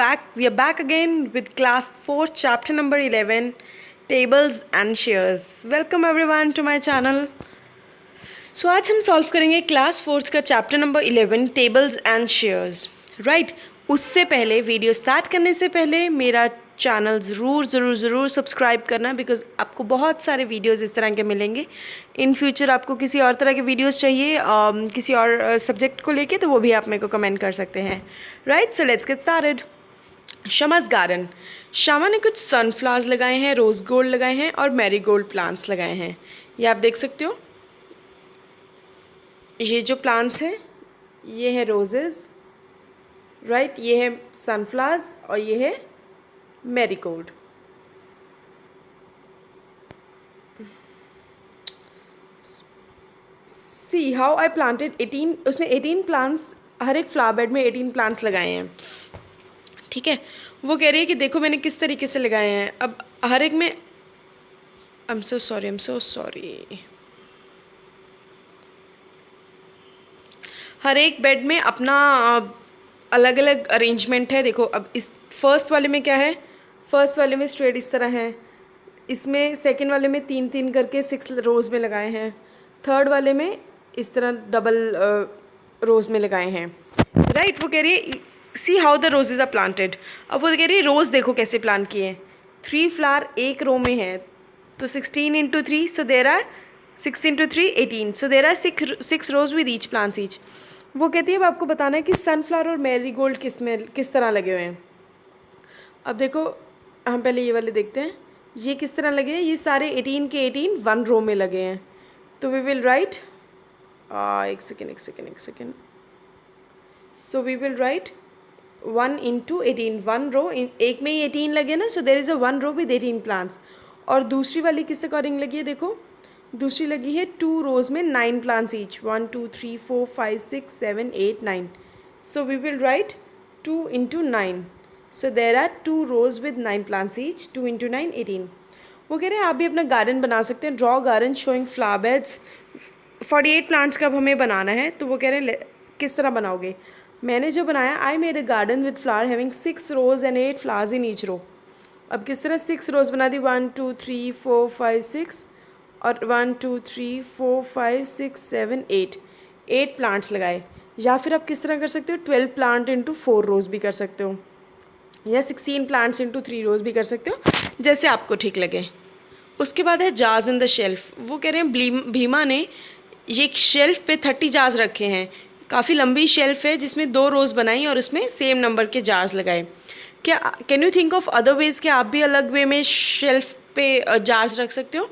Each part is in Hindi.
We are back again with class 4, chapter number 11, tables and shares. Welcome everyone to my channel. So आज हम सॉल्व करेंगे क्लास 4 का chapter number 11, tables and shares. Right, उससे पहले वीडियो स्टार्ट करने से पहले मेरा चैनल ज़रूर सब्सक्राइब करना, बिकॉज आपको बहुत सारे वीडियोस इस तरह के मिलेंगे. इन फ्यूचर आपको किसी और तरह के वीडियोस चाहिए किसी और सब्जेक्ट को लेके, तो वो भी आप मेरे को कमेंट कर सकते हैं. Right, so let's get started. Shama's garden. Shama ने कुछ सनफ्लावर्स लगाए हैं, रोज़ गोल्ड लगाए हैं और मैरीगोल्ड प्लांट्स लगाए हैं. ये आप देख सकते हो. ये जो प्लांट्स हैं ये है रोजेज़, राइट, ये है सनफ्लावर्स और ये है marigold. See how I planted 18. उसने 18 प्लांट्स, हर एक फ्लावर बेड में 18 प्लांट्स लगाए हैं. ठीक है, वो कह रही है कि देखो मैंने किस तरीके से लगाए हैं. अब हर एक में आई एम सो सॉरी, हर एक बेड में अपना अलग अलग अरेंजमेंट है. देखो अब इस फर्स्ट वाले में क्या है, फर्स्ट वाले में स्ट्रेट इस तरह है. इसमें सेकंड वाले में 3-3 करके 6 रोज़ में लगाए हैं. थर्ड वाले में इस तरह डबल रोज़ में लगाए हैं. राइट, वो कह रही है see how the roses are planted. अब वो कह रही है रोज़ देखो कैसे प्लांट किए हैं. 3 फ्लावर एक रो में है, तो 16 into 3, so there are 6 into 3 18, so there are 6 rows with each plants each. वो कहती है अब आपको बताना है कि सनफ्लावर और मैरीगोल्ड किस तरह लगे हुए हैं. अब देखो हम पहले ये वाले देखते हैं, ये किस तरह लगे हैं. ये सारे 18 के 18 वन रो में लगे हैं. तो वी विल राइट एक second. So we will write 1 into 18, one row. एक में ही 18 लगे ना, so there is a one row with 18 plants. और दूसरी वाली किस अकॉर्डिंग लगी है, देखो दूसरी लगी है 2 रोज़ में 9 plants each. 1 2 3 4 5 6 7 8 9. So we will write 2 into 9. So there are 2 rows with 9 plants each. 2 into 9 18. वो कह रहे हैं आप भी अपना गार्डन बना सकते हैं. Draw garden showing flower beds. 48 plants का अब हमें बनाना है, तो वो कह रहे हैं किस तरह बनाओगे. मैंने जो बनाया, I made a garden with flower having 6 rows and 8 flowers in each row. अब किस तरह 6 रोज़ बना दी, 1 2 3 4 5 6 और 1 2 3 4 5 6 7 8 प्लांट्स लगाए. या फिर आप किस तरह कर सकते हो, 12 प्लांट इंटू 4 रोज़ भी कर सकते हो, या 16 प्लांट्स इंटू 3 रोज़ भी कर सकते हो, जैसे आपको ठीक लगे. उसके बाद है जार्स इन द शेल्फ. वो कह रहे हैं भीमा ने ये एक शेल्फ पे 30 जार्स रखे हैं. काफ़ी लंबी शेल्फ है जिसमें 2 रोज़ बनाई और उसमें सेम नंबर के जार्स लगाए. क्या can you think of other ways कि आप भी अलग वे में शेल्फ पे जार्स रख सकते हो.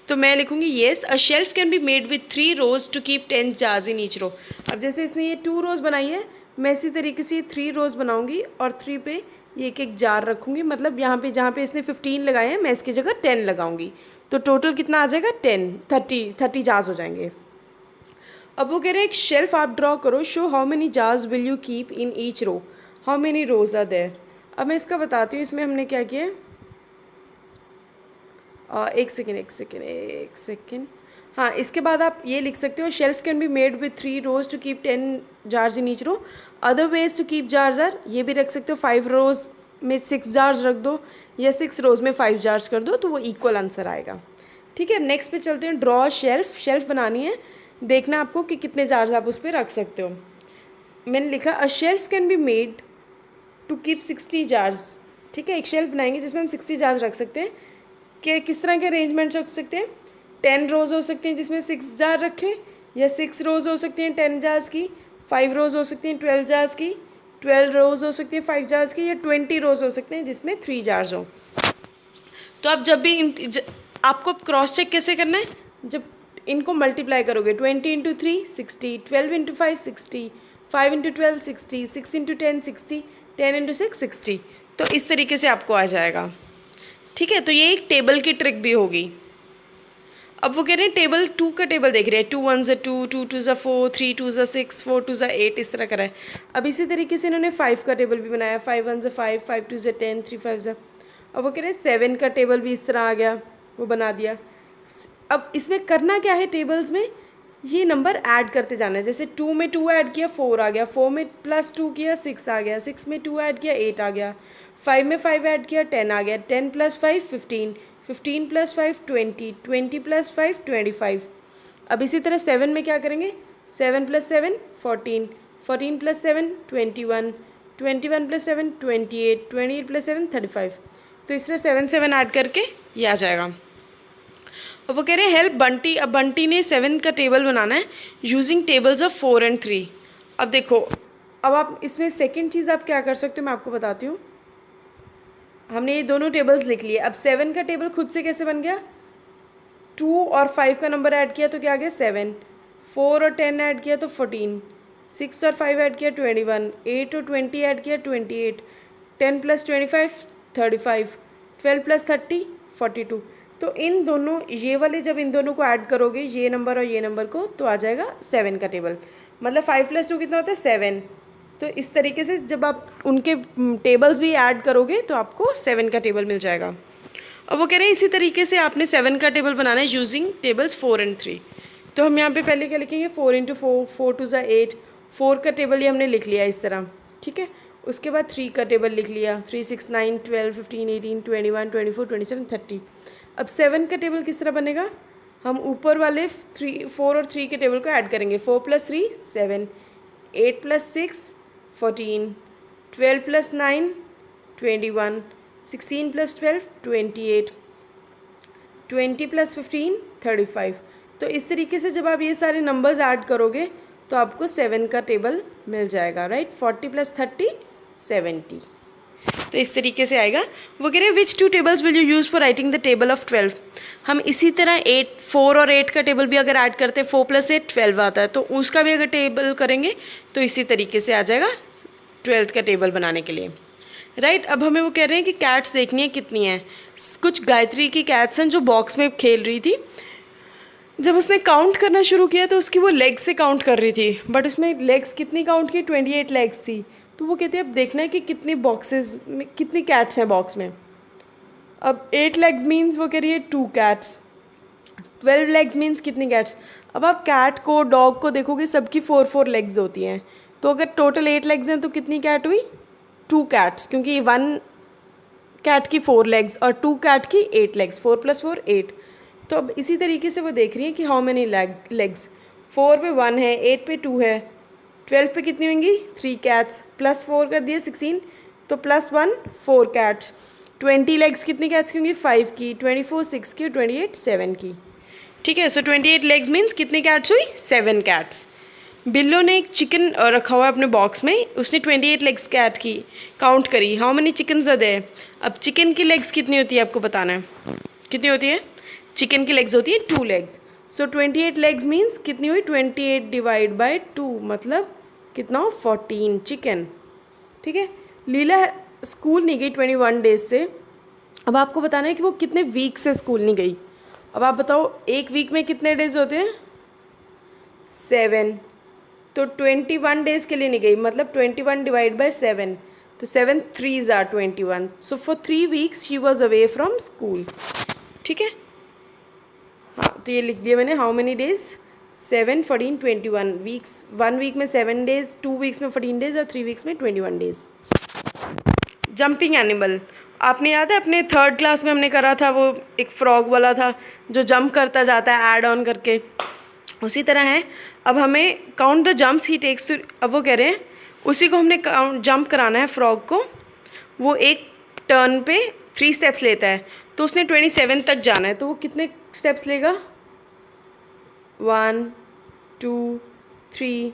तो मैं लिखूँगी yes, a shelf can be made with 3 rows to keep 10 jars in each row. अब जैसे इसने ये 2 रोज़ बनाई है, मैं इसी तरीके से ये 3 रोज़ बनाऊँगी और 3 पे ये एक जार रखूँगी. मतलब यहाँ पे जहाँ पे इसने 15 लगाए हैं, मैं इसकी जगह 10 लगाऊँगी. तो टोटल कितना आ जाएगा, 30 जार्स हो जाएंगे. अब वो कह रहे हैं एक शेल्फ आप ड्रॉ करो. Show how many jars will you keep in each row, how many rows are there. अब मैं इसका बताती हूँ. इसमें हमने क्या किया है, एक सेकेंड. हाँ, इसके बाद आप ये लिख सकते हो, shelf can be made with 3 rows to keep 10 jars in each row. Other ways to keep jars are, ये भी रख सकते हो 5 रोज में 6 जार्स रख दो, या 6 रोज में 5 जार्स कर दो, तो वो इक्वल आंसर आएगा. ठीक है, नेक्स्ट पे चलते हैं. Draw shelf. शेल्फ बनानी है, देखना आपको कि कितने जार्स आप उस पर रख सकते हो. मैंने लिखा a shelf can be made to keep 60 jars. ठीक है, एक शेल्फ बनाएंगे जिसमें हम 60 जार्स रख सकते हैं. कि किस तरह के अरेंजमेंट्स रख सकते हैं, 10 रोज़ हो सकते हैं जिसमें 6 जार रखें, या 6 रोज़ हो सकती हैं 10 जार्स की, 5 रोज़ हो सकती हैं 12 जार्स की, 12 रोज़ हो सकती हैं 5 जार्स की, या 20 रोज़ हो सकते हैं जिसमें 3 जार्स हो. तो अब जब भी आपको क्रॉस चेक कैसे करना है, जब इनको मल्टीप्लाई करोगे, 20 into 3 60, 12 into 5 60, 5 into 12 60, 6 into 10 60, 10 into 6 60. तो इस तरीके से आपको आ जाएगा. ठीक है, तो ये एक टेबल की ट्रिक भी होगी. अब वो कह रहे हैं टेबल 2 का टेबल देख रहे हैं. 2 1 ज़ा 2, 2 2 ज़ा 4, 3 2 ज़ा 6, 4 2 ज़ा 8, इस तरह करा है. अब इसी तरीके से इन्होंने 5 का टेबल भी बनाया. 5 1 ज़ा 5, 5 2 ज़ा 10, 3 5 ज़ा. अब वो कह रहे हैं 7 का टेबल भी इस तरह आ गया, वो बना दिया. अब इसमें करना क्या है टेबल्स में, ये नंबर ऐड करते जाना है। जैसे 2 में 2 ऐड किया 4 आ गया, 4 में +2 किया 6 आ गया, 6 में 2 ऐड किया 8 आ गया, 5 में 5 ऐड किया 10 आ गया, 10 + 5 15, 15 + 5 20, 20 + 5 25। अब इसी तरह 7 में क्या करेंगे, 7 + 7 14, 14 + 7 21, 21 + 7 28, 28 + 7 35। तो इस तरह 7 7 ऐड करके ये आ जाएगा। अब वो कह रहे हैं हेल्प बंटी। अब बंटी ने 7 का टेबल बनाना है यूजिंग टेबल्स ऑफ 4 और 3। अब देखो, अब आप इसमें सेकंड चीज़ आप क्या कर सकते हो मैं आपको बताती हूँ। हमने ये दोनों टेबल्स लिख लिए। अब 7 का टेबल खुद से कैसे बन गया, 2 और 5 का नंबर ऐड किया तो क्या आ गया 7, 4 और 10 ऐड किया तो 14, 6 और 5 ऐड किया 21, 8 और 20 ऐड किया 28, 10 + 25 35, 12 + 30 42। तो इन दोनों ये वाले जब इन दोनों को ऐड करोगे, ये नंबर और ये नंबर को, तो आ जाएगा 7 का टेबल। मतलब 5 + 2 कितना होता है 7। तो इस तरीके से जब आप उनके टेबल्स भी ऐड करोगे तो आपको 7 का टेबल मिल जाएगा। अब वो कह रहे हैं इसी तरीके से आपने 7 का टेबल बनाना है यूजिंग टेबल्स 4 और 3। तो हम यहाँ पे पहले क्या लिखेंगे, 4 × 4, 4 2 = 8। 4 का टेबल ये हमने लिख लिया इस तरह, ठीक है। उसके बाद 3 का टेबल लिख लिया, 3 6 9 12 15 18 21 24 27 30। अब 7 का टेबल किस तरह बनेगा, हम ऊपर वाले 4 और 3 के टेबल को ऐड करेंगे। 4 + 3 7, 8 + 6 14, 12 + 9 21, 16 + 12 28, 20 + 15 35। तो इस तरीके से जब आप ये सारे नंबर्स ऐड करोगे तो आपको 7 का टेबल मिल जाएगा, राइट। 40 + 30 70। तो इस तरीके से आएगा। वो कह रहे हैं विच 2 tables will you use for writing the table of 12। हम इसी तरह 4 और 8 का टेबल भी अगर ऐड करते हैं, 4 + 8 12 आता है, तो उसका भी अगर टेबल करेंगे तो इसी तरीके से आ जाएगा 12th का टेबल बनाने के लिए, राइट। अब हमें वो कह रहे हैं कि कैट्स देखनी है कितनी हैं। कुछ गायत्री की कैट्स हैं जो बॉक्स में खेल रही थी। जब उसने काउंट करना शुरू किया तो उसकी वो लेग्स से काउंट कर रही थी, बट उसमें लेग्स कितनी काउंट की, 28 लेग्स थी। तो वो कहते हैं अब देखना है कि कितनी बॉक्सेस में कितनी कैट्स हैं बॉक्स में। अब 8 लेग्स मीन्स वो कह रही है 2 कैट्स, 12 लेग्स मीन्स कितनी कैट्स। अब आप कैट को डॉग को देखोगे सबकी 4 4 लेग्स होती हैं। तो अगर टोटल 8 लेग्स हैं तो कितनी कैट हुई, 2 कैट्स, क्योंकि 1 कैट की 4 लेग्स और 2 कैट की 8 लेग्स, 4 + 4 8। तो अब इसी तरीके से वो देख रही है कि हाउ मेनी लेग्स, 4 पे 1 है, 8 पे 2 है, 12 पे कितनी होंगी 3 कैट्स, +4 कर दिए 16, तो +1 4 कैट्स। 20 लेग्स कितनी कैट्स की होंगी 5 की, 24 6 की और 28 7 की, ठीक है। सो 28 लेग्स मीन्स कितनी कैट्स हुई 7 कैट्स। बिल्लो ने एक चिकन रखा हुआ है अपने बॉक्स में, उसने 28 लेग्स कैट की काउंट करी, how many chickens are there. अब चिकन की लेग्स कितनी होती है आपको बताना है, कितनी होती है, चिकन की लेग्स होती है 2 लेग्स। सो 28 लेग्स मीन्स कितनी हुई 28 / 2, मतलब कितना 14 चिकन, ठीक है। लीला स्कूल नहीं गई 21 डेज से। अब आपको बताना है कि वो कितने वीक से स्कूल नहीं गई। अब आप बताओ एक वीक में कितने डेज होते हैं 7, तो 21 डेज़ के लिए नहीं गई, मतलब 21 / 7, तो 7 3s are 21। So for 3 weeks she was away from school, ठीक है। हाँ, तो ये लिख दिया मैंने, how many days 7 14 21 weeks. 1 week में 7 डेज, 2 वीक्स में 14 डेज और 3 वीक्स में 21 डेज। जंपिंग एनिमल, आपने याद है अपने 3rd क्लास में हमने करा था, वो एक फ्रॉग वाला था जो जंप करता जाता है ऐड ऑन करके, उसी तरह है। अब हमें count the jumps he takes two, अब वो कह रहे हैं उसी को हमने जंप कराना है फ्रॉग को। वो एक टर्न पे 3 स्टेप्स लेता है, तो उसने 27 तक जाना है, तो वो कितने स्टेप्स लेगा 1 2 3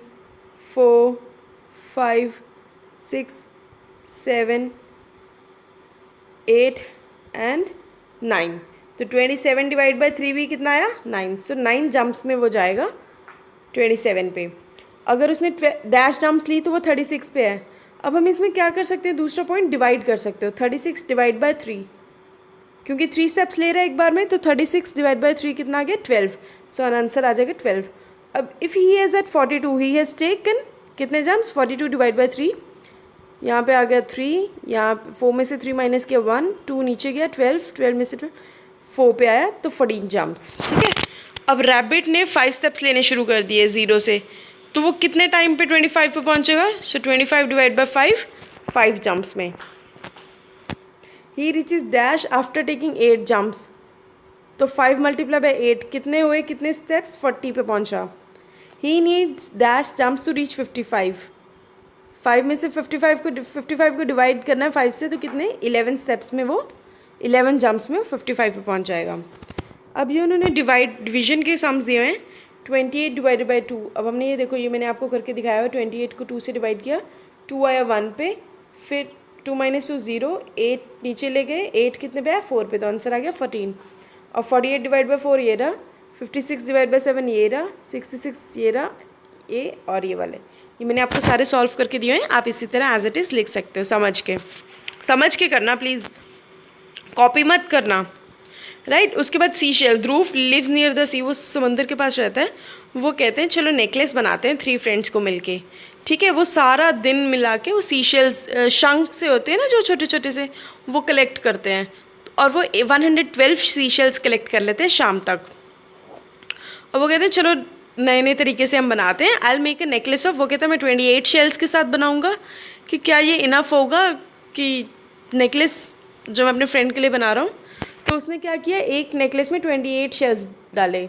4 5 6 7 8 एंड 9। तो 27 / 3 भी कितना आया 9। सो 9 जंप्स में वो जाएगा 27 पे। अगर उसने डैश जंप्स ली तो वो 36 पे है। अब हम इसमें क्या कर सकते हैं, दूसरा पॉइंट डिवाइड कर सकते हो, 36 / 3, क्योंकि 3 स्टेप्स ले रहा है एक बार में, तो 36 / 3 कितना आ गया 12। सो आंसर आ जाएगा 12। अब if he has at 42, he has taken कितने जंप्स 42 / 3, यहाँ पे आ गया 3, यहाँ 4 में से 3 माइनस किया 1, 2 नीचे गया 12, 12 में से 4 पे आया तो 14 जंप्स, ठीक है। अब रैबिट ने 5 स्टेप्स लेने शुरू कर दिए 0 से, तो वो कितने टाइम पे 25 पे पहुंचेगा? सो 25 डिवाइड बाय 5 जंप्स में। He reaches dash after taking 8 jumps, तो 5 मल्टीप्लाई बाय 8 कितने हुए, कितने स्टेप्स? 40 पे पहुंचा। He needs dash jumps to reach 55, 5 में से 55 को डिवाइड करना है 5 से, तो कितने? 11 स्टेप्स में वो 11 जंप्स में वो 55 पे पहुंच जाएगा। अब ये उन्होंने डिवीजन के सम्स दिए हैं, 28 डिवाइडेड बाई 2। अब हमने ये देखो, ये मैंने आपको करके दिखाया हुआ, 28 को 2 से डिवाइड किया, 2 आया 1 पे, फिर 2 - 2 0, 8 नीचे ले गए, 8 कितने पे आया? 4 पे, तो आंसर आ गया 14। और 48 डिवाइड बाई 4 ये रहा, 56 डिवाइड बाई 7 ये रहा, 66 ये रहा, ये और ये वाले, ये मैंने आपको सारे सॉल्व करके दिए हैं। आप इसी तरह एज इट इज़ लिख सकते हो, समझ के करना प्लीज़, कॉपी मत करना, राइट। उसके बाद sea shell, Dhruv lives near the sea, वो समंदर के पास रहता है। वो कहते हैं चलो नेकलेस बनाते हैं 3 फ्रेंड्स को मिलके, ठीक है। वो सारा दिन मिला के वो सी शेल्स, शंख से होते हैं ना जो छोटे छोटे से, वो कलेक्ट करते हैं, और वो 112 सी शेल्स कलेक्ट कर लेते हैं शाम तक। और वो कहते हैं चलो नए नए तरीके से हम बनाते हैं, I will make a necklace of, वो कहता है मैं 28 शेल्स के साथ बनाऊंगा, कि क्या ये इनफ होगा कि नेकलेस जो मैं अपने फ्रेंड के लिए बना रहा हूँ। तो उसने क्या किया, एक नेकलेस में 28 शेल्स डाले।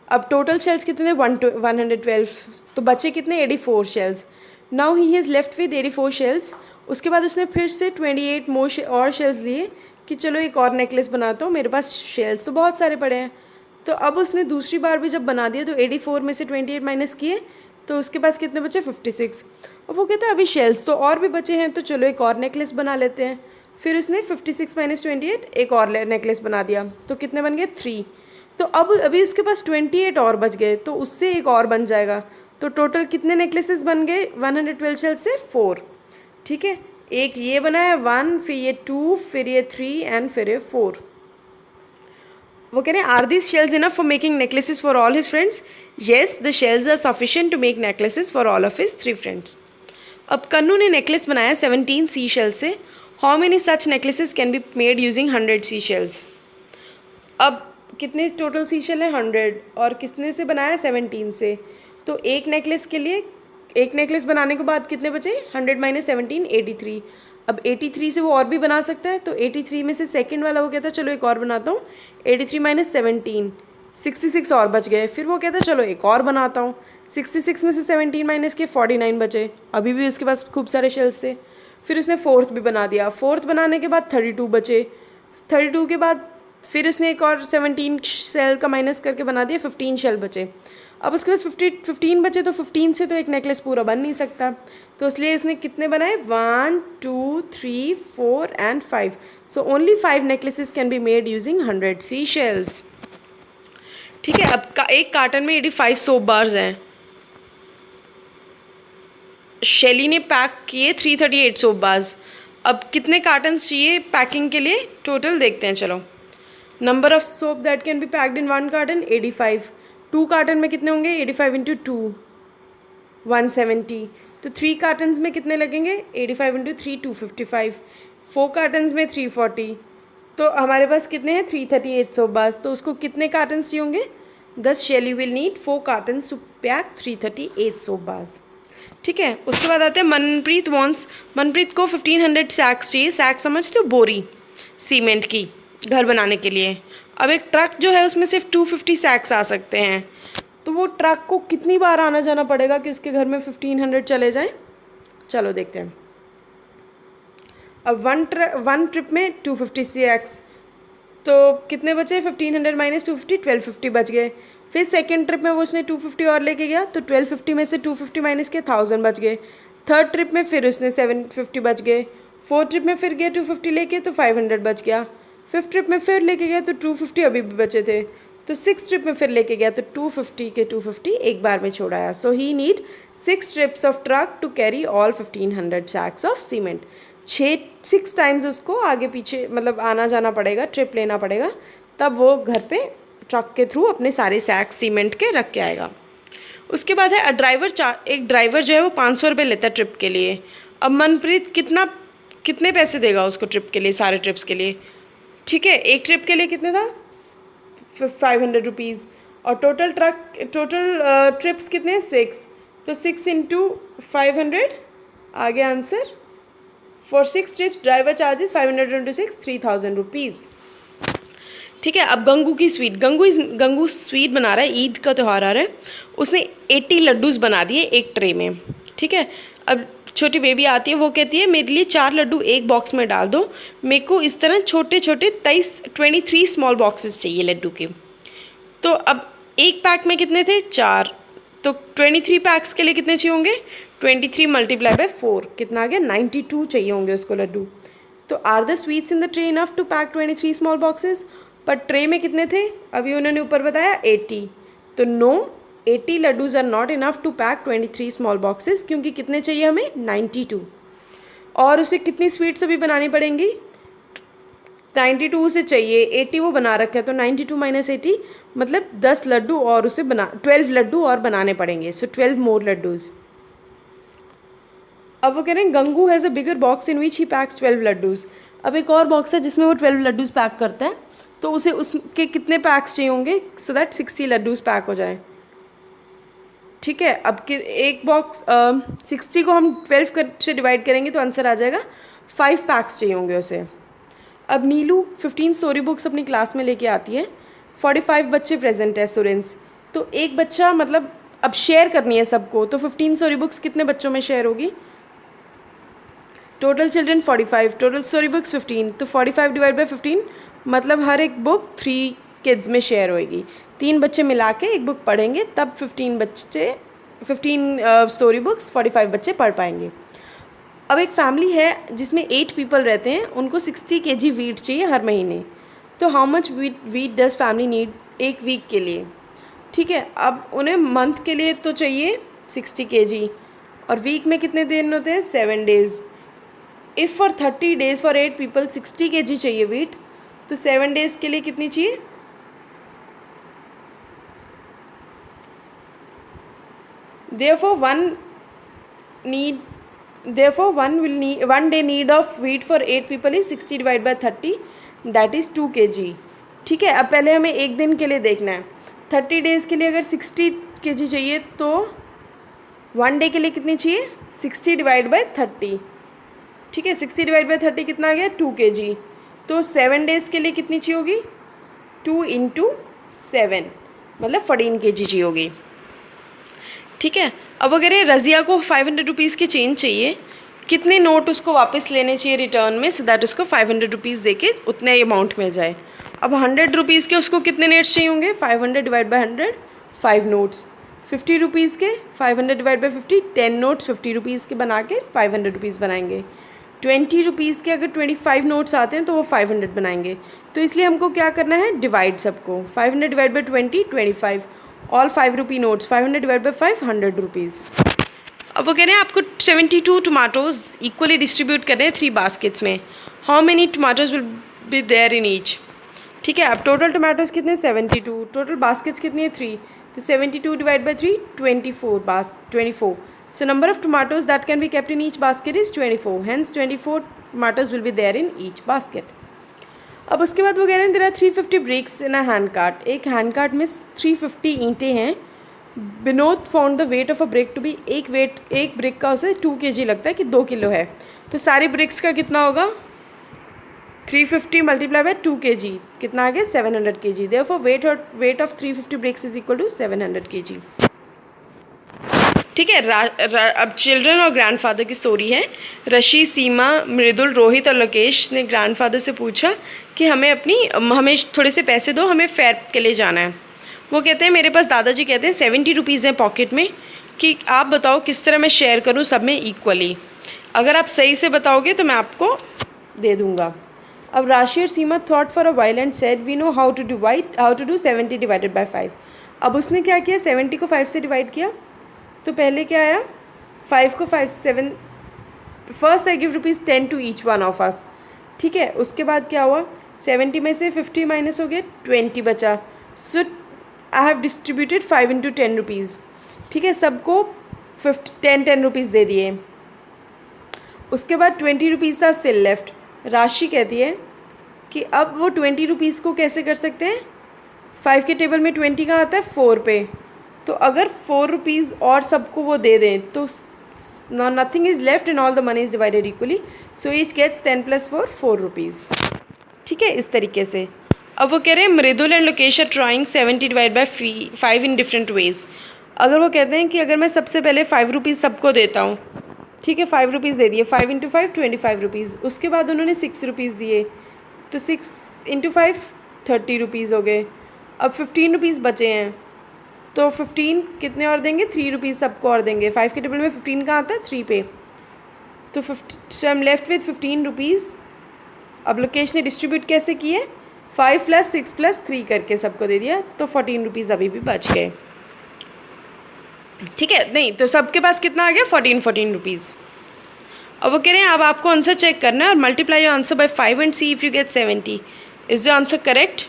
अब टोटल शेल्स कितने थे? 112, तो बचे कितने? 84 shells. Now he is left with 84 shells. उसके बाद उसने फिर से 28 मोर और शेल्स लिए कि चलो एक और नेकलेस बनाता हूँ, मेरे पास शेल्स तो बहुत सारे पड़े हैं। तो अब उसने दूसरी बार भी जब बना दिया तो 84 में से 28 माइनस किए, तो उसके पास कितने बचे? 56। और वो कहता है अभी शेल्स तो और भी बचे हैं, तो चलो एक और नेकलेस बना लेते हैं। फिर उसने 56 - 28 एक और नेकलेस बना दिया, तो कितने बन गए? 3। तो अब अभी उसके पास 28 और बच गए, तो उससे एक और बन जाएगा। तो टोटल कितने नेकलेसेस बन गए 112 शेल्स से? 4, ठीक है। एक ये बनाया 1, फिर ये 2, फिर ये 3 एंड फिर ये 4। वो कह रहे हैं are this shells enough for making necklaces for all his friends? Yes, the shells are sufficient to make necklaces for all of his 3 friends. अब कन्नू ने नेकलेस बनाया 17 सी शेल से। How many such necklaces can be made using 100 sea shells? अब कितने टोटल सी शेल है? 100, और किसने से बनाया? 17 से। तो एक नेकलेस के लिए, एक नेकलेस बनाने के बाद कितने बचे? 100 - 17 83। अब 83 से वो और भी बना सकता है, तो 83 में से सेकंड वाला वो कहता है चलो एक और बनाता हूँ, 83 - 17 66 और बच गए। फिर वो कहता है चलो एक और बनाता हूँ, 66 में से 17 माइनस के 49 बचे, अभी भी उसके पास खूब सारे शेल्स थे। फिर उसने फोर्थ भी बना दिया, फोर्थ बनाने के बाद 32 बचे, 32 के बाद फिर उसने एक और 17 शेल का माइनस करके बना दिया, 15 शेल बचे। अब उसके पास 15 बचे, तो 15 से तो एक नेकलेस पूरा बन नहीं सकता, तो इसलिए इसने कितने बनाए? 1 2 3 4 and 5। So only 5 necklaces can be made using 100 sea shells, ठीक है। अब एक कार्टन में 85 सोप बार्स हैं। शेली ने पैक किए 338 सोप बार्स। अब कितने कार्टन्स चाहिए पैकिंग के लिए टोटल देखते हैं, चलो। Number of soap that can be packed in 1 carton 85। 2 carton में कितने होंगे? 85 × 2 170। तो 3 कार्टन्स में कितने लगेंगे? 85 × 3 255। 4 कार्टन्स में 340। तो हमारे पास कितने हैं? 338 सोप बार्स। तो उसको कितने कार्टन्स चाहिए होंगे? 10 Shelly will need 4 cartons to pack 338 soap bars, ठीक है। उसके बाद आते हैं मनप्रीत वॉन्ट्स, मनप्रीत को 1500 सैक्स चाहिए। सैक समझते हो? बोरी सीमेंट की घर बनाने के लिए। अब एक ट्रक जो है उसमें सिर्फ 250 सैक्स आ सकते हैं, तो वो ट्रक को कितनी बार आना जाना पड़ेगा कि उसके घर में 1500 चले जाएं? चलो देखते हैं। अब वन ट्रिप में 250 सैक्स, तो कितने बचे? 1500 - 250 1250 बच गए। फिर सेकेंड ट्रिप में वो उसने 250 और लेके गया, तो 1250 में से 250 माइनस के 1000 बच गए। थर्ड ट्रिप में फिर उसने 750 बच गए। फोर्थ ट्रिप में फिर गया 250 लेके, तो 500 बच गया। फिफ्थ ट्रिप में फिर लेके गया तो 250 अभी भी बचे थे। तो सिक्स ट्रिप में फिर लेके गया तो 250 के 250 एक बार में छोड़ाया। So he need 6 trips of truck to carry all 1500 sacks of cement. 6 times उसको आगे पीछे मतलब आना जाना पड़ेगा, ट्रिप लेना पड़ेगा, तब वो घर पे ट्रक के थ्रू अपने सारे सैक सीमेंट के रख के आएगा। उसके बाद है एक ड्राइवर जो है वो 500 रुपये लेता है ट्रिप के लिए। अब मनप्रीत कितने पैसे देगा उसको ट्रिप के लिए, सारे ट्रिप्स के लिए, ठीक है। एक ट्रिप के लिए कितने था? 500 रुपीज़। और टोटल ट्रिप्स कितने, 6, तो 6 इंटू 500 आ गया answer. For 6 trips driver charges 500 into 6 3000 rupees. ठीक है, अब गंगू की स्वीट, गंगू स्वीट बना रहा है, ईद का त्यौहार आ रहा है, उसने 80 लड्डूज़ बना दिए एक ट्रे में। ठीक है, अब छोटी बेबी आती है, वो कहती है मेरे लिए 4 लड्डू एक बॉक्स में डाल दो, मेरे को इस तरह छोटे छोटे 23 स्मॉल बॉक्सेस चाहिए लड्डू के। तो अब एक पैक में कितने थे, 4, तो 23 पैक्स के लिए कितने चाहिए होंगे, 23 मल्टीप्लाई बाय 4 कितना आ गया, 92 चाहिए होंगे उसको लड्डू। तो are the sweets in the tray enough to pack 23 small boxes, पर ट्रे में कितने थे, अभी उन्होंने ऊपर बताया 80, तो no, 80 laddoos are not enough to pack 23 small boxes, क्योंकि कितने चाहिए हमें, 92। और उसे कितनी स्वीट्स अभी बनानी पड़ेंगी, 92 से चाहिए, 80 वो बना रखा है, तो 92 माइनस 80 मतलब 10 लड्डू और उसे 12 लड्डू और बनाने पड़ेंगे, सो 12 मोर लड्डूज़। अब वो कह रहे हैं Gangu has a bigger box in which he PACS 12 लड्डूज़। अब एक और बॉक्स है जिसमें वो 12 लड्डूज़ पैक करता है, तो उसे उसके कितने पैक्स चाहिए होंगे सो दैट 60 लड्डूज़ पैक हो जाए। ठीक है, अब एक बॉक्स 60 को हम 12 से डिवाइड करेंगे तो आंसर आ जाएगा 5 पैक्स चाहिए होंगे उसे। अब नीलू 15 स्टोरी बुक्स अपनी क्लास में लेके आती है, 45 बच्चे प्रेजेंट है स्टूडेंट्स, तो एक बच्चा मतलब अब शेयर करनी है सबको, तो 15 स्टोरी बुक्स कितने बच्चों में शेयर होगी, total children 45, total story books 15, तो 45 डिवाइड बाई 15 मतलब हर एक बुक 3 किड्स में शेयर होएगी, 3 बच्चे मिला के एक बुक पढ़ेंगे, तब 15 स्टोरी बुक्स 45 बच्चे पढ़ पाएंगे। अब एक फैमिली है जिसमें 8 पीपल रहते हैं, उनको 60 kg वीट चाहिए हर महीने, तो how much wheat does family need एक वीक के लिए। ठीक है, अब उन्हें मंथ के लिए तो चाहिए 60 kg, और वीक में कितने दिन होते हैं, 7 days. If for 30 days for 8 people 60 kg चाहिए वीट, तो 7 डेज़ के लिए कितनी चाहिए, therefore one day need of wheat for 8 people is 60 divided by 30, that is 2 kg। ठीक है, अब पहले हमें एक दिन के लिए देखना है, 30 डेज़ के लिए अगर 60 kg चाहिए तो 1 डे के लिए कितनी चाहिए, 60 डिवाइड बाई 30। ठीक है, 60 डिवाइड बाई 30 कितना आ गया, 2 kg, तो 7 डेज़ के लिए कितनी चाहिए होगी, 2 इंटू 7 मतलब 14 kg चाहिए होगी। ठीक है, अब अगर ये रज़िया को 500 रुपीज़ की चेंज चाहिए, कितने नोट उसको वापस लेने चाहिए रिटर्न में, सो दैट उसको 500 रुपीज़ दे के उतने अमाउंट मिल जाए। अब 100 रुपीज़ के उसको कितने नोट्स चाहिए होंगे, 500 डिवाइड बाई 100 5 नोट्स, 50 रुपीज़ के 500 डिवाइड बाई 50 10 नोट्स 50 रुपीज़ के बना के 500 रुपीज़ बनाएंगे। 20 रुपीज़ के अगर 25 नोट्स आते हैं तो वो 500 बनाएंगे, तो इसलिए हमको क्या करना है, डिवाइड सबको, 500 divide by 20 25, all 5 rupee notes, 500 divide by 5 100 rupees. अब वो कह रहे हैं आपको 72 टमाटोज़ इक्वली डिस्ट्रीब्यूट करने हैं 3 बास्केट्स में, how many tomatoes will be there in each. ठीक है, अब टोटल टमाटोज़ कितने, 72, टोटल बास्केट्स कितनी है 3, तो 72 divide by 3 24, so number of tomatoes that can be kept in each basket is 24, hence 24 tomatoes will be there in each basket। अब उसके बाद वो कह रहे हैं there are 350 bricks in a hand cart, एक हैंड कार्ट में 350 ईंटें हैं, Vinod found the weight of a brick to be, एक ब्रिक का उसे 2 kg लगता है कि 2 किलो है, तो सारी ब्रिक्स का कितना होगा, 350 मल्टीप्लाई बाय 2 kg कितना आ गया, 700 kg, therefore weight of 350 bricks is equal to 700 kg। ठीक है, अब चिल्ड्रन और ग्रैंडफादर की स्टोरी है। रशी, सीमा, मृदुल, रोहित और लोकेश ने ग्रैंडफादर से पूछा कि हमें थोड़े से पैसे दो, हमें फेयर के लिए जाना है। वो कहते हैं मेरे पास, दादाजी कहते हैं 70 रुपीज़ हैं पॉकेट में, कि आप बताओ किस तरह मैं शेयर करूं सब में इक्वली, अगर आप सही से बताओगे तो मैं आपको दे दूंगा। अब राशि और Seema thought for a while and said we know how to do 70 divided by 5। अब उसने क्या किया, 70 को 5 से डिवाइड किया, तो पहले क्या आया, 5 को 5 7, first I give rupees 10 to each one of us. ठीक है, उसके बाद क्या हुआ, 70 में से 50 माइनस हो गया, 20 बचा, so I have distributed 5 into 10 rupees. ठीक है, सबको 10 रुपीज़ दे दिए। उसके बाद 20 रुपीज़ था स्टिल लेफ्ट। राशि कहती है कि अब वो 20 रुपीज़ को कैसे कर सकते हैं, 5 के टेबल में 20 कहाँ आता है? 4 पे। तो अगर 4 रुपीज़ और सबको वो दे दें तो nothing is left and all the money is divided equally, so each gets 10 + 4 4 rupees. ठीक है, इस तरीके से। अब वो कह रहे हैं Mridul and Lokesh are trying 70 / 5 in different ways. अगर वो कहते हैं कि अगर मैं सबसे पहले 5 रुपीज़ सबको देता हूँ, ठीक है, 5 रुपीज़ दे दिए, 5 × 5 25 रुपीज़। उसके बाद उन्होंने 6 रुपीज़ दिए, तो 6 × 5 30 रुपीज़ हो गए। अब 15 रुपीज़ बचे हैं, तो 15 कितने और देंगे? 3 रुपीज़ सबको और देंगे। 5 के टेबल में 15 कहाँ आता है? 3 पे। तो so I am left with 15 rupees. अब लोकेश ने डिस्ट्रीब्यूट कैसे किए? 5 + 6 + 3 करके सबको दे दिया, तो 14 रुपीज़ अभी भी बच गए। ठीक है, नहीं तो सबके पास कितना आ गया? 14 रुपीज़। अब वो कह रहे हैं अब आपको आंसर चेक करना है और multiply your answer by 5 and C if you get 70। Is your answer correct?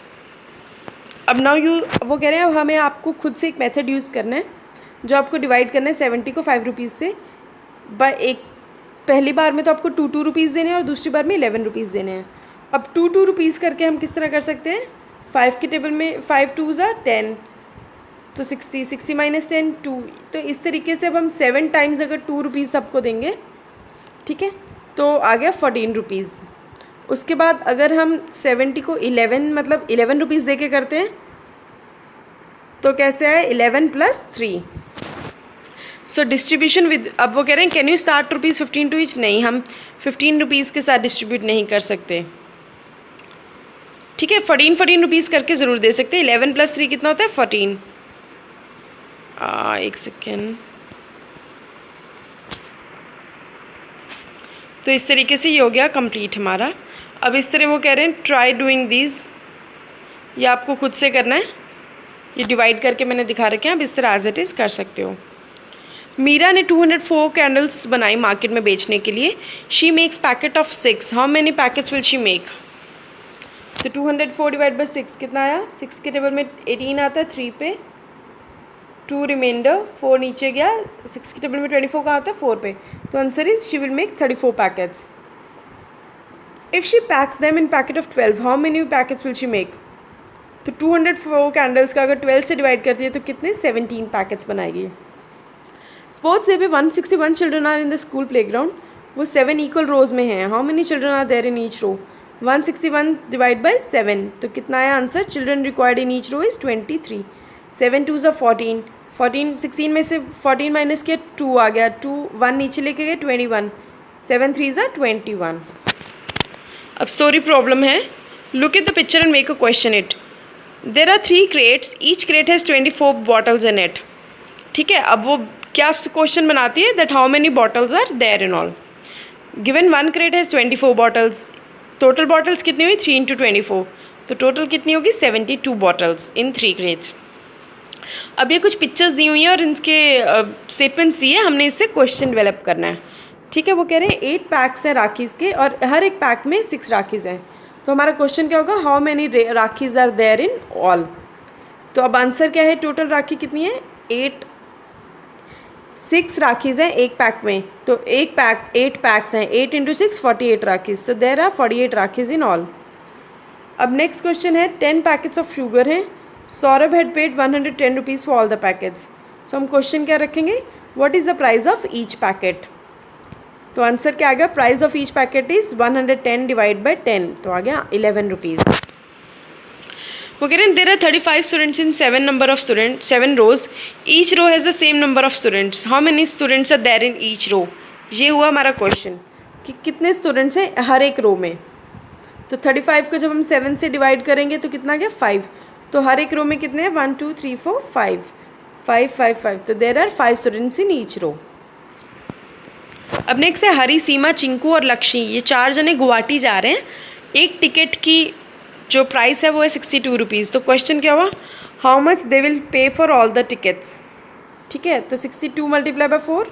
अब नाउ वो कह रहे हैं अब हमें आपको खुद से एक मेथड यूज़ करना है जो आपको डिवाइड करना है 70 को 5 रुपीज़ से बाय एक। पहली बार में तो आपको 2 रुपीज़ देने हैं और दूसरी बार में 11 रुपीज़ देने हैं। अब 2 रुपीज़ करके हम किस तरह कर सकते हैं? 5 के टेबल में 5 × 2 = 10, तो 60 - 10 2। तो इस तरीके से अब हम 7 टाइम्स अगर 2 रुपीज़ सबको देंगे, ठीक है, तो आ गया 14 रुपीज़। उसके बाद अगर हम 70 को 11 मतलब 11 रुपीज़ दे के करते हैं तो कैसे आए? 11 + 3। सो डिस्ट्रीब्यूशन विद, अब वो कह रहे हैं can you start ₹15 to each? नहीं, हम 15 रुपीज़ के साथ डिस्ट्रीब्यूट नहीं कर सकते। ठीक है, 14 रुपीज़ करके ज़रूर दे सकते हैं। 11 + 3 कितना होता है? 14। एक सेकेंड। तो इस तरीके से ये हो गया कंप्लीट हमारा। अब इस तरह वो कह रहे हैं ट्राई डूइंग दीज, ये आपको खुद से करना है। ये डिवाइड करके मैंने दिखा रखे हैं, अब इस तरह एज इट इज़ कर सकते हो। मीरा ने 204 कैंडल्स बनाई मार्केट में बेचने के लिए। She makes packet of 6, how many packets will she make? तो 204 / 6 कितना आया? 6 के टेबल में 18 आता है, 3 पे, 2 रिमाइंडर, 4 नीचे गया, 6 के टेबल में 24 कहाँ आता है? 4 पे। तो answer is she will make 34 packets. If she PACS them in packet of 12, how many packets will she make? तो 204 कैंडल्स का अगर 12 से डिवाइड करती है तो कितने? 17 पैकेट्स बनाएगी। स्पोर्ट्स डे पे 161 children are in the school play ground, वो 7 इक्वल रोज में हैं। How many children are there in each row? 161 / 7, तो कितना आया answer? Children required in each row is 23। 7 × 2 = 14, 16 में से 14 माइनस किया 2 आ गया, 2 1 नीचे लेके गए 21, 7 × 3 = 21। अब स्टोरी प्रॉब्लम है। Look at the picture and make a question it. There are 3 crates, each crate has 24 bottles in it. ठीक है, अब वो क्या क्वेश्चन बनाती है? That how many bottles are there in all. Given 1 crate has 24 bottles, total bottles कितनी हुई? 3 × 24, तो टोटल कितनी होगी? 72 बॉटल्स इन 3 crates। अब ये कुछ पिक्चर्स दी हुई हैं और इनके स्टेटमेंट्स दिए, हमने इससे क्वेश्चन डेवलप करना है। ठीक है, वो कह रहे हैं 8 पैक्स हैं राखीज़ के और हर एक पैक में 6 राखीज़ हैं। तो हमारा क्वेश्चन क्या होगा? How many rakhis are there in all. तो अब आंसर क्या है? टोटल राखी कितनी है? 6 राखीज़ हैं एक पैक में, तो एक पैक 8 पैक्स हैं, 8 × 6 48 rakhis, so there are 48 rakhis in all. अब नेक्स्ट क्वेश्चन है 10 पैकेट्स ऑफ शुगर हैं। Saurabh had paid 110 rupees for all the packets. So हम क्वेश्चन क्या रखेंगे? What is the price of each packet? तो आंसर क्या आ गया? Price of each packet is 110 / 10, तो आ गया 11 रुपीज़। वो कह रहे हैं there are 35 students in 7 rows, each row has the same number of students, how many students are there in each row? ये हुआ हमारा क्वेश्चन कि कितने स्टूडेंट्स हैं हर एक रो में। तो 35 को जब हम 7 से डिवाइड करेंगे तो कितना गया? 5। तो हर एक रो में कितने हैं? 1 2 3 4 5 5 5 5, तो there are 5 students in each row. अब नेक्स्ट है हरी, सीमा, चिंकू और लक्ष्मी, ये 4 जने गुवाहाटी जा रहे हैं। एक टिकट की जो प्राइस है वो है 62 रुपीज़। तो क्वेश्चन क्या हुआ? How much they will pay for all the tickets. ठीक है, तो 62 × 4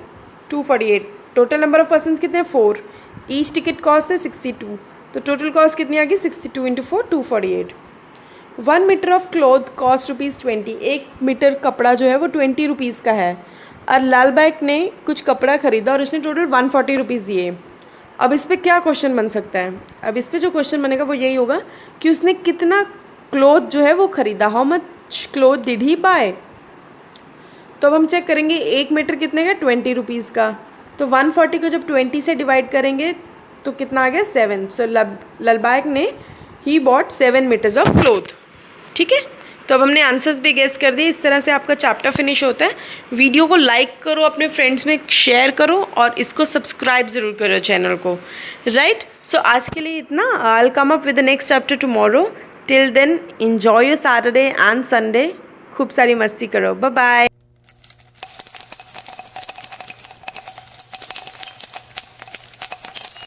248, टोटल नंबर ऑफ पर्सन्स कितने हैं? 4। ईच टिकट कॉस्ट है 62, तो टोटल कॉस्ट कितनी आ गई? 62 × 4 248। 1 meter of cloth cost ₹20। 1 meter कपड़ा जो है वो 20 रुपीज़ का है। और लाल बैग ने कुछ कपड़ा खरीदा और उसने टोटल 140 रुपीज़ दिए। अब इस पर क्या क्वेश्चन बन सकता है? अब इस पर जो क्वेश्चन बनेगा वो यही होगा कि उसने कितना क्लॉथ जो है वो ख़रीदा, how much much cloth did he buy? तो अब हम चेक करेंगे 1 मीटर कितने का, 20 रुपीज़ का। तो 140 को जब 20 से डिवाइड करेंगे तो कितना आ गया, 7। सो ललबाग ने he bought 7 meters of cloth. ठीक है, तो अब हमने आंसर्स भी गेस कर दिए। इस तरह से आपका चैप्टर फिनिश होता है। वीडियो को लाइक करो, अपने फ्रेंड्स में शेयर करो और इसको सब्सक्राइब ज़रूर करो चैनल को, राइट। सो आज के लिए इतना। I will come up with the next chapter tomorrow. Till then enjoy your Saturday and Sunday. खूब सारी मस्ती करो। Bye bye.